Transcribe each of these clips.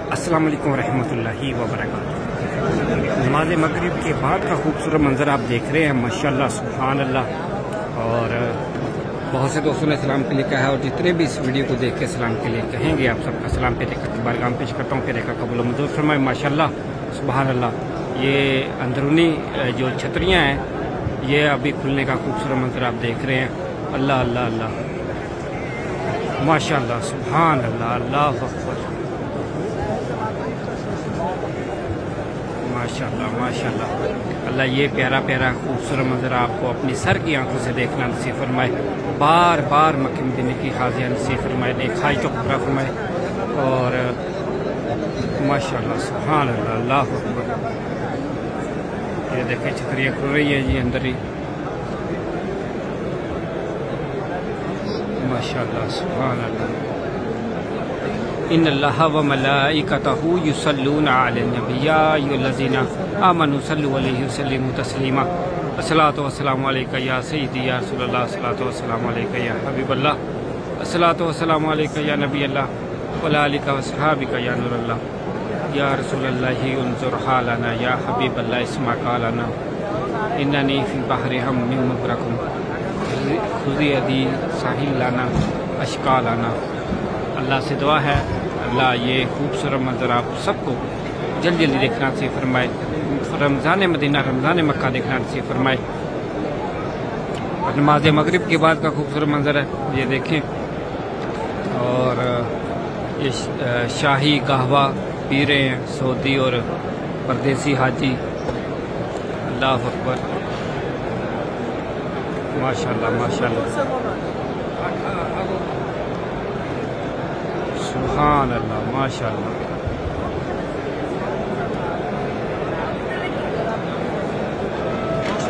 अस्सलाम वालेकुम रहमतुल्लाहि व बरकातुहू। नमाज मगरिब के बाद का खूबसूरत मंज़र आप देख रहे हैं, माशाल्लाह सुभान अल्लाह। और बहुत से दोस्तों ने सलाम के लिए कहा है, और जितने भी इस वीडियो को देख के सलाम के लिए कहेंगे, आप सबका सलाम पेश करके बारगाह पेश करता हूँ। पेश का कबूल मंजूर फरमाए, माशाल्लाह सुभान अल्लाह। ये अंदरूनी जो छतरियाँ हैं ये अभी खुलने का खूबसूरत मंजर आप देख रहे हैं। अल्लाह अल्लाह अल्लाह, माशाल्लाह सुभान अल्लाह, अल्लाह अकबर, माशाल्लाह माशाल्लाह। अल्लाह ये प्यारा प्यारा खूबसूरत मंजर आपको अपनी सर की आंखों से देखना नसीब फरमाए। बार बार मक्के मदीने की हाजिया नसीब फरमाए, देखाई तो पूरा फरमाए। और माशाल्लाह सुभान अल्लाह, अल्लाह अकबर। ये देखें छतरियाँ खुल रही है जी अंदर ही, माशाल्लाह सुभान अल्लाह। इन्नल्लाह व मलाइकतहू युसल्लूना अलन नबी या अय्युहल्लज़ीना आमनू सल्लु अलैहि व सल्लिमू तस्लीमा। अस्सलातु वस्सलामु अलैका या सय्यदी या रसूलल्लाह, अस्सलातु वस्सलामु अलैका या हबीबल्लाह, अस्सलातु वस्सलामु अलैका या नबी अल्लाह व अला आलिका व सहाबिका या नूरल्लाह, या रसूलल्लाहि उन्जुर हालना या हबीबल्लाह इस्मा कालना इन्ननी फी बहरि हम्मिन मुबरकुम खुज़ी यदी साहिल लाना अशका लाना। अल्लाह से दुआ है, अल्लाह ये खूबसूरत मंजर आप सबको जल्दी जल्दी देखना नसीब फरमाए। रमज़ान मदीना, रमज़ान मक्का देखना नसीब फरमाए। और नमाज मगरिब के बाद का खूबसूरत मंजर है, ये देखें। और ये शाही कहवा पी रहे हैं सऊदी और परदेसी हाजी। अल्लाह अकबर, माशाल्लाह माशाल्लाह सुभान अल्लाह, माशाल्लाह।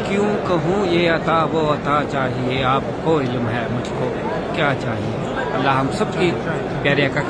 क्यों कहूँ ये अता वो अता चाहिए, आपको इल्म है मुझको क्या चाहिए। अल्लाह हम सब की प्यारे आका